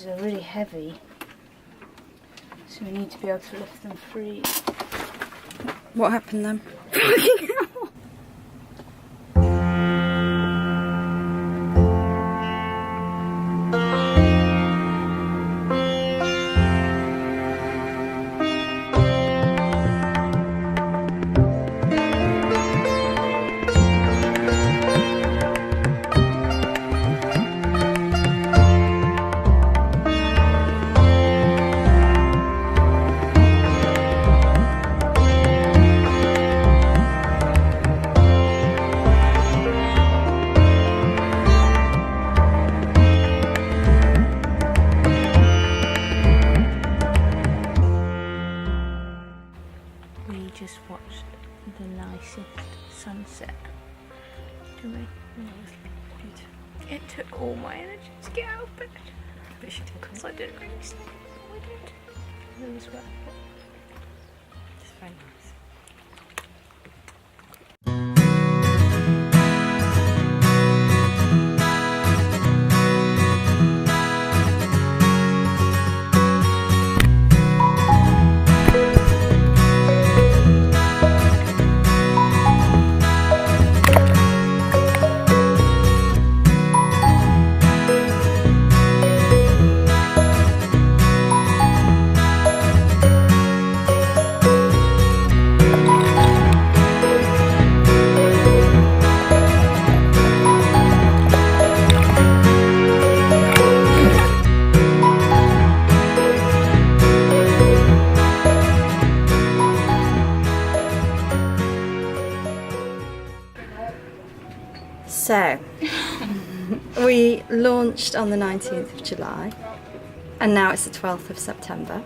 because they're really heavy. So we need to be able to lift them free. What happened then? Just watched the nicest sunset. Do we? It took all my energy to get out of bed. But she did, because I didn't really sleep. I did. It was worth it. It's very nice. So, we launched on the 19th of July and now it's the 12th of September.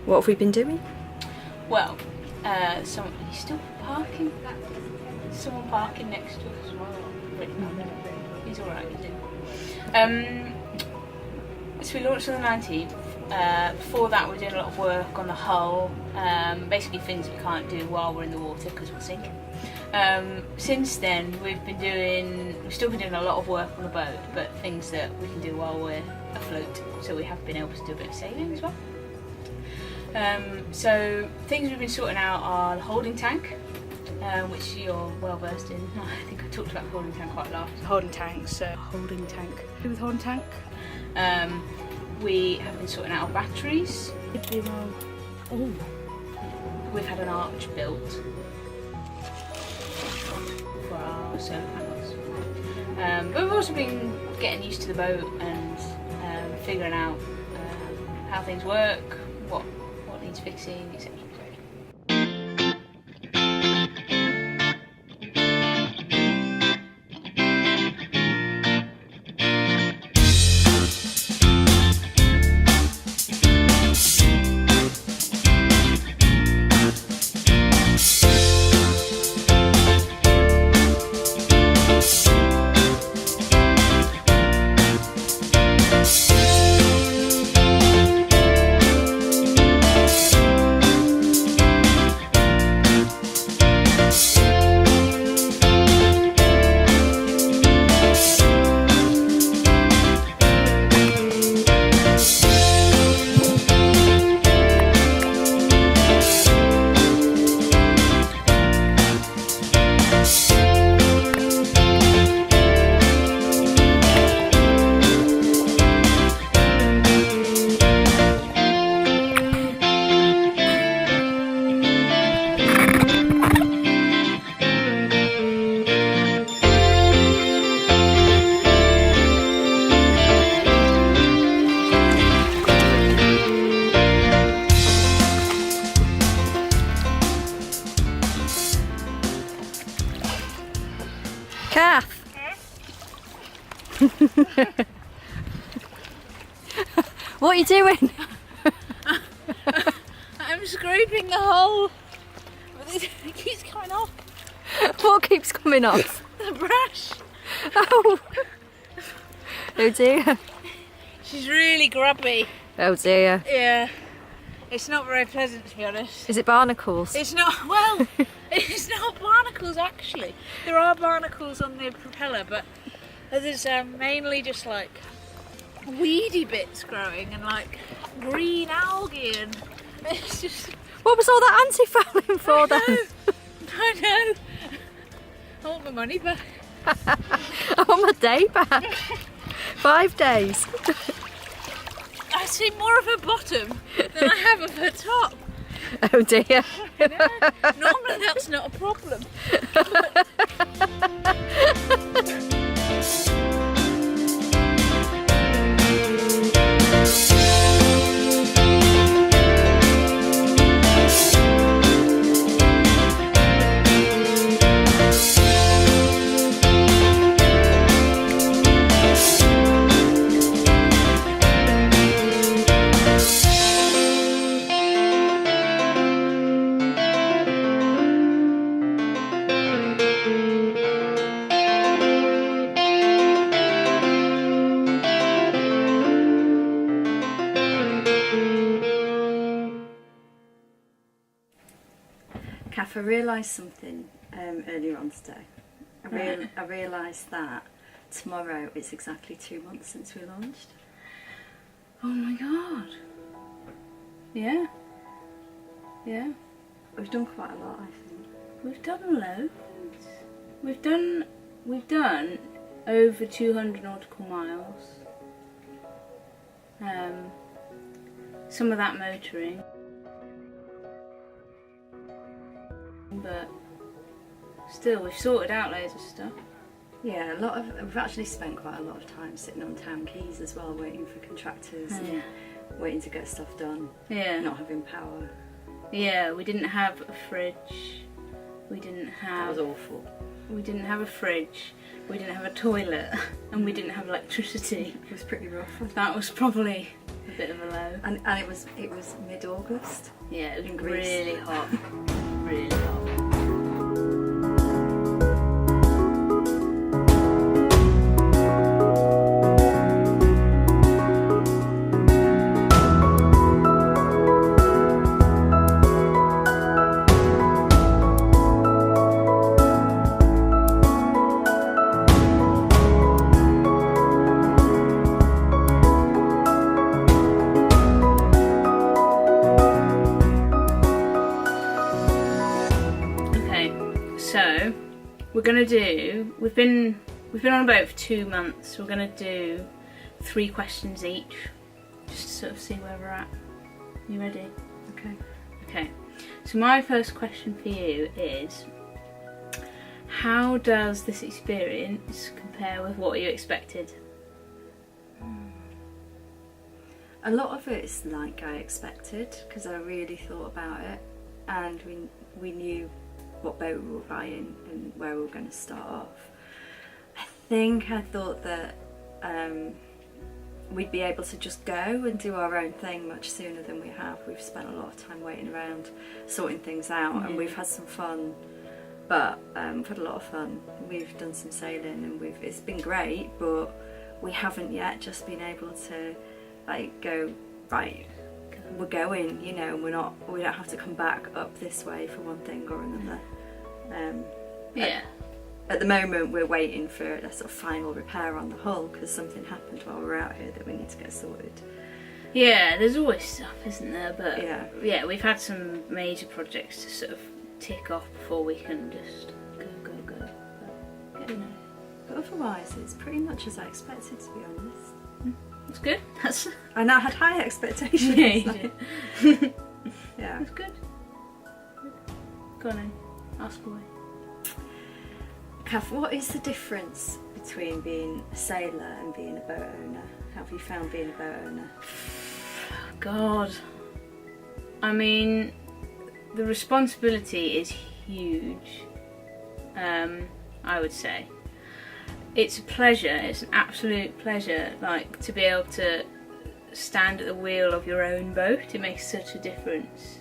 What have we been doing? Well, he's still parking. Someone parking next to us as well. Pretty bad. He's alright, he's in. So we launched on the 19th. Before that we're doing a lot of work on the hull. Basically things we can't do while we're in the water because we'll sink. Since then we've still been doing a lot of work on the boat, but things that we can do while we're afloat, so we have been able to do a bit of sailing as well. So things we've been sorting out are the holding tank, which you're well versed in. I think I talked about the holding tank quite a lot. Holding tank. With holding tank. We have been sorting out our batteries. We've had an arch built for our solar panels. But we've also been getting used to the boat and figuring out how things work, what needs fixing, etc. Kath! What are you doing? I'm scraping the hole, but it keeps coming off. What keeps coming off? The brush. Oh! Oh dear. She's really grubby. Oh dear. Yeah. It's not very pleasant, to be honest. Is it barnacles? It's not, well, it's not barnacles actually. There are barnacles on the propeller, but there's mainly just like weedy bits growing and like green algae, and it's just. What was all that anti-fouling for then? I know. I want my money back. I want my day back. 5 days. I see more of her bottom than I have of her top. Oh dear. Normally that's not a problem. Kath, I realised something earlier on today. I realised that tomorrow it's exactly 2 months since we launched. Oh my god. Yeah. Yeah. We've done quite a lot, I think. We've done loads. We've done over 200 nautical miles. Some of that motoring. But still, we've sorted out loads of stuff. Yeah, we've actually spent quite a lot of time sitting on town quays as well, waiting for contractors and waiting to get stuff done. Yeah. Not having power. Yeah, we didn't have a fridge. We didn't have. That was awful. We didn't have a fridge. We didn't have a toilet, and we didn't have electricity. It was pretty rough. That was probably a bit of a low. And it was mid-August. Yeah, it was in Greece. really hot. Really hot. So we're gonna do. We've been on a boat for 2 months. We're gonna do 3 questions each, just to sort of see where we're at. You ready? Okay. Okay. So my first question for you is, how does this experience compare with what you expected? A lot of it is like I expected, because I really thought about it, and we knew what boat we were buying and where we were going to start off. I think I thought that we'd be able to just go and do our own thing much sooner than we have. We've spent a lot of time waiting around, sorting things out, and we've had some fun. But we've had a lot of fun. We've done some sailing, and it's been great. But we haven't yet just been able to like go right. We're going, you know, and we don't have to come back up this way for one thing or another. Yeah. At the moment, we're waiting for a sort of final repair on the hull because something happened while we're out here that we need to get sorted. Yeah, there's always stuff, isn't there? But yeah, we've had some major projects to sort of tick off before we can just go. But, you know. But otherwise, it's pretty much as I expected, to be honest. That's good. I now had high expectations. Yeah, you did. Yeah. That's good. Go on then, ask away. Kath, what is the difference between being a sailor and being a boat owner? How have you found being a boat owner? God. I mean, the responsibility is huge, I would say. It's a pleasure, it's an absolute pleasure, like, to be able to stand at the wheel of your own boat. It makes such a difference,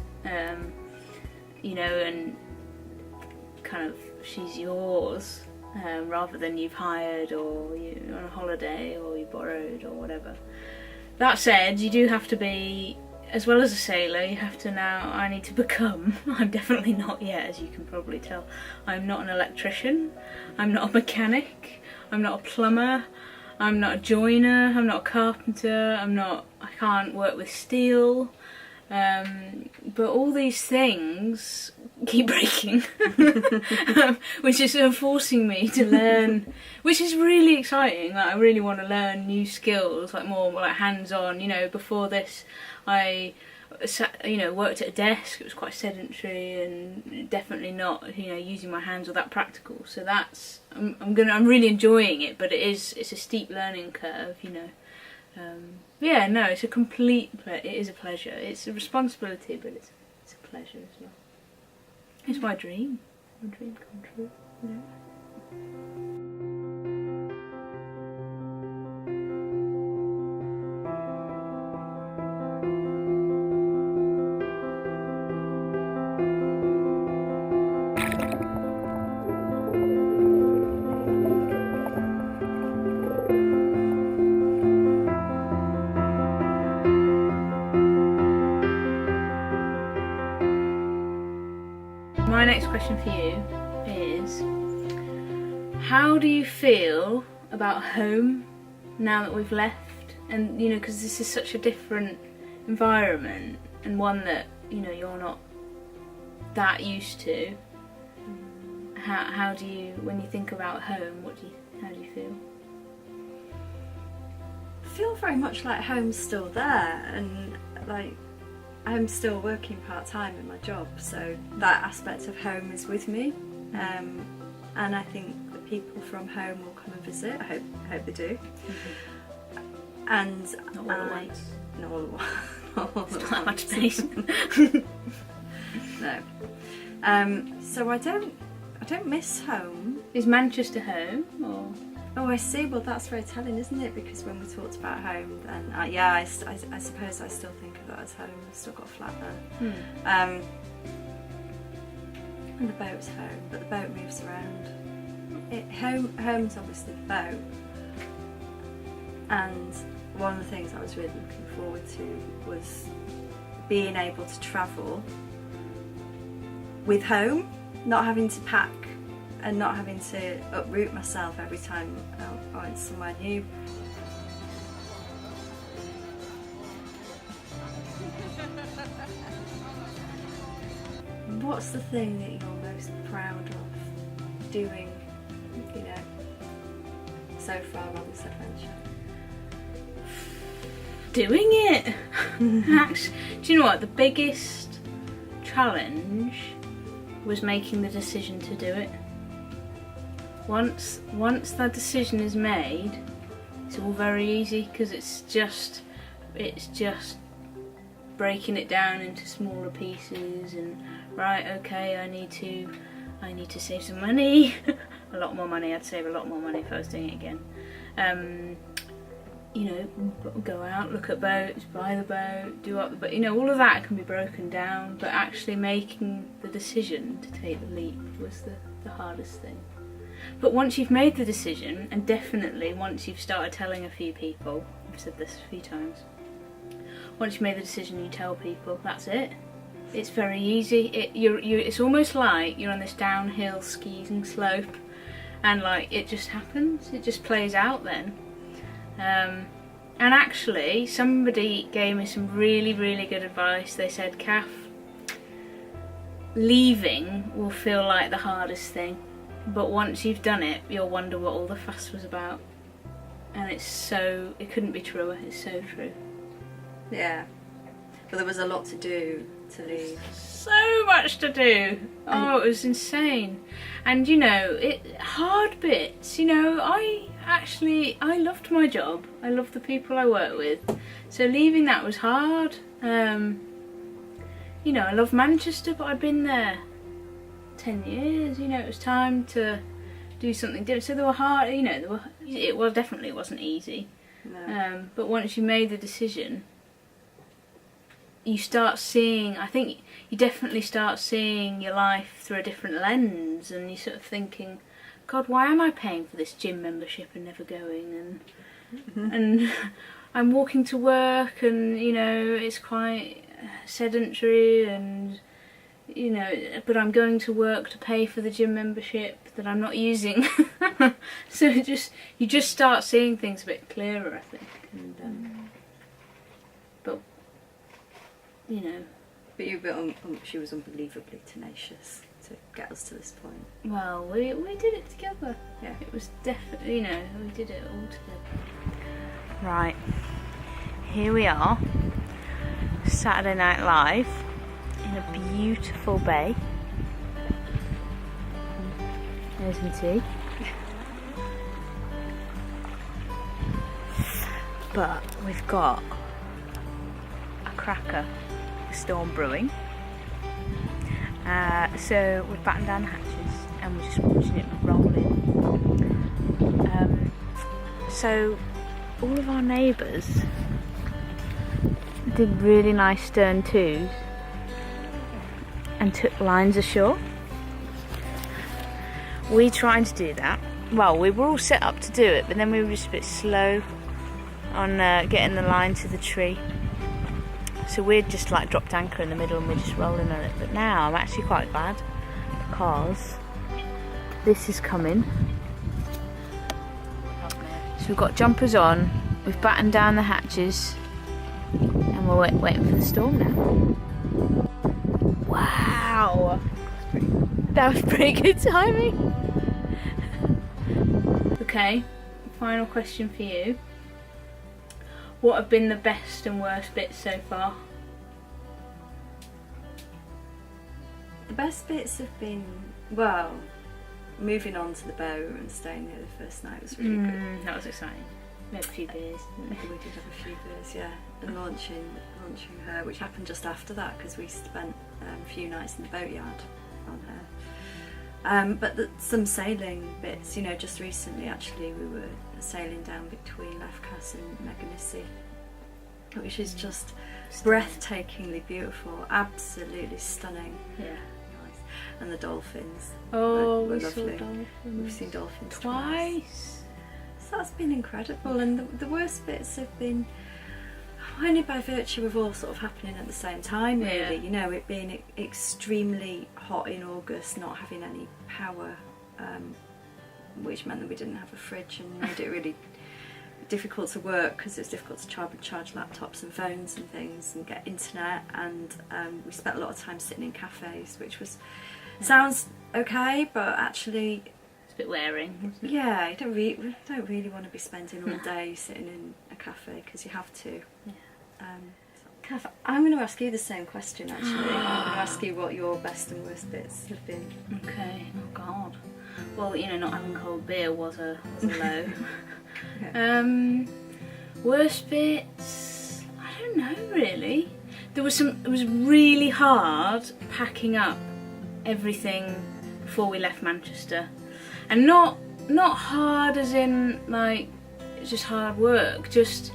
you know, and kind of she's yours, rather than you've hired or you're on a holiday or you borrowed or whatever. That said, you do have to be, as well as a sailor, you have to now, I need to become, I'm definitely not yet, as you can probably tell, I'm not an electrician, I'm not a mechanic, I'm not a plumber, I'm not a joiner, I'm not a carpenter, I can't work with steel. But all these things keep breaking, which is forcing me to learn, which is really exciting. Like, I really want to learn new skills, like more like hands-on. You know, before this, I worked at a desk. It was quite sedentary and definitely not, using my hands or that practical. So that's I'm really enjoying it, but it's a steep learning curve. Yeah, no, it's it is a pleasure. It's a responsibility, but it's a pleasure as well. It's my dream come true. My next question for you is, how do you feel about home now that we've left? And because this is such a different environment and one that you're not that used to. How do you, when you think about home, how do you feel? I feel very much like home's still there, and like I'm still working part-time in my job, so that aspect of home is with me, and I think the people from home will come and visit. I hope they do. Mm-hmm. And not all at once. Not all at once. It's not that much space. No. So I don't miss home. Is Manchester home, or? Oh, I see. Well, that's very telling, isn't it? Because when we talked about home, then I suppose I still think of that as home. I've still got a flat there. And the boat's home, but the boat moves around. Home's obviously the boat. And one of the things I was really looking forward to was being able to travel with home, not having to pack and not having to uproot myself every time I went somewhere new. What's the thing that you're most proud of doing, so far on this adventure? Doing it! Actually, do you know what? The biggest challenge was making the decision to do it. Once that decision is made, it's all very easy, because it's just breaking it down into smaller pieces and right, okay, I need to save some money. A lot more money. I'd save a lot more money if I was doing it again. Go out, look at boats, buy the boat, do up the boat. All of that can be broken down, but actually making the decision to take the leap was the hardest thing. But once you've made the decision, and definitely once you've started telling a few people, I've said this a few times, once you've made the decision, you tell people, that's it. It's very easy. It's almost like you're on this downhill skiing slope, and like it just happens. It just plays out then. And actually, somebody gave me some really, really good advice. They said, Kath, leaving will feel like the hardest thing, but once you've done it, you'll wonder what all the fuss was about. And it couldn't be truer. It's so true. Yeah. But there was a lot to do to leave. So much to do. Oh, it was insane. And hard bits. I loved my job. I loved the people I worked with. So leaving that was hard. I love Manchester, but I'd been there 10 years. It was time to do something different. So they were hard. It definitely wasn't easy. No. But once you made the decision, you start seeing, I think you definitely start seeing your life through a different lens, and you're sort of thinking, God, why am I paying for this gym membership and never going? And I'm walking to work, and it's quite sedentary, and you know, but I'm going to work to pay for the gym membership that I'm not using. So you just start seeing things a bit clearer, I think. And, but you know. But she was unbelievably tenacious to get us to this point. Well, we did it together. Yeah. It was definitely, you know, we did it all together. Right, here we are, Saturday Night Live in a beautiful bay. There's my tea. But we've got a cracker storm brewing. So we've battened down the hatches and we're just watching it roll in. So all of our neighbours did really nice stern twos and took lines ashore. We tried to do that. Well, we were all set up to do it, but then we were just a bit slow on getting the line to the tree. So we'd just like dropped anchor in the middle and we're just rolling on it. But now I'm actually quite glad because this is coming. So we've got jumpers on, we've battened down the hatches and we're waiting for the storm now. Wow! That was pretty good timing. Okay, final question for you. What have been the best and worst bits so far? The best bits have been, well, moving on to the boat and staying there the first night was really good. That was exciting. We had a few beers, didn't we? We did have a few beers, yeah. And launching her, which happened just after that because we spent a few nights in the boatyard on her. But some sailing bits, you know, just recently actually we were sailing down between Lefkas and Meganissy, which is just breathtakingly beautiful, absolutely stunning. Yeah. Nice. And the dolphins. Oh, were we lovely. saw dolphins. We've seen dolphins twice. So that's been incredible, and the worst bits have been only by virtue of all sort of happening at the same time, really. Yeah. You know, it being extremely hot in August, not having any power, which meant that we didn't have a fridge and made it really difficult to work because it was difficult to charge laptops and phones and things and get internet, and we spent a lot of time sitting in cafes, which was sounds okay, but actually it's a bit wearing, isn't it? yeah, you don't really want to be spending all day sitting in a cafe because you have to. Yeah. Kath, I'm going to ask you the same question actually. I'm going to ask you what your best and worst bits have been. Okay. Oh God. Well, you know, not having cold beer was a low. Yeah. Worst bits? I don't know really. There was some. It was really hard packing up everything before we left Manchester, and not hard as in like it's just hard work. Just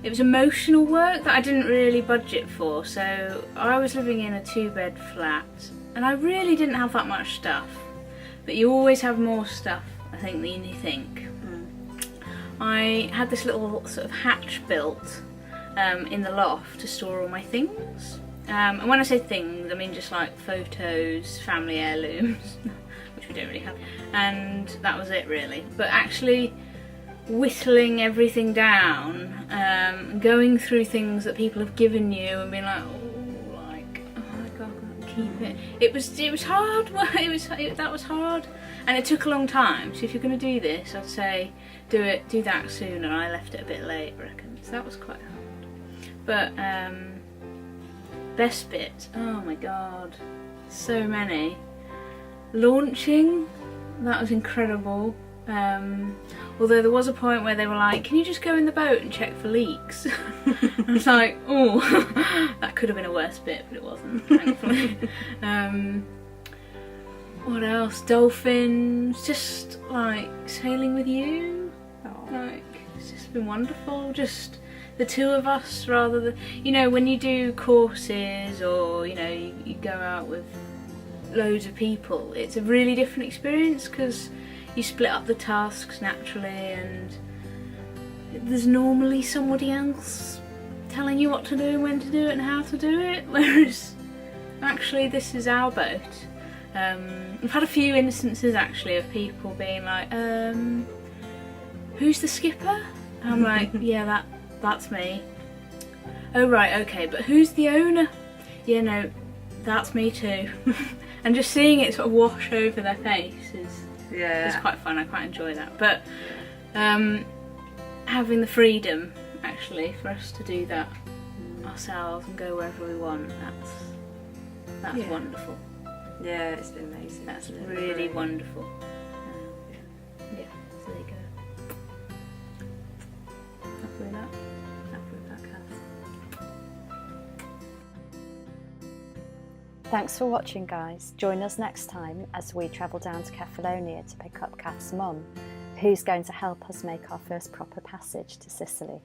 it was emotional work that I didn't really budget for. So I was living in a 2-bed flat, and I really didn't have that much stuff. But you always have more stuff, I think, than you think. I had this little sort of hatch built in the loft to store all my things. And when I say things, I mean just like photos, family heirlooms, which we don't really have. And that was it really. But actually whittling everything down, going through things that people have given you and being like, oh my God, I can't keep it. It was hard work. That was hard. And it took a long time. So if you're going to do this, I'd say do that sooner. I left it a bit late, I reckon. So that was quite hard. But best bit, oh my God, so many. Launching, that was incredible. Although there was a point where they were like, can you just go in the boat and check for leaks? I was like, oh, that could have been a worse bit, but it wasn't, thankfully. What else? Dolphins, just like sailing with you. Oh. Like, it's just been wonderful. Just the two of us rather than, you know, when you do courses or, you know, you go out with loads of people, it's a really different experience because you split up the tasks naturally and there's normally somebody else telling you what to do and when to do it and how to do it, whereas actually this is our boat. I've had a few instances actually of people being like, who's the skipper? And I'm like, yeah, that's me. Oh right, okay, but who's the owner? Yeah, no, that's me too. And just seeing it sort of wash over their face is quite fun. I quite enjoy that. But having the freedom actually for us to do that ourselves and go wherever we want, that's wonderful. Yeah, it's been amazing. That's really wonderful. Yeah, so there you go. Happy with that? Happy with that, Kath. Thanks for watching, guys. Join us next time as we travel down to Kefalonia to pick up Kath's mum, who's going to help us make our first proper passage to Sicily.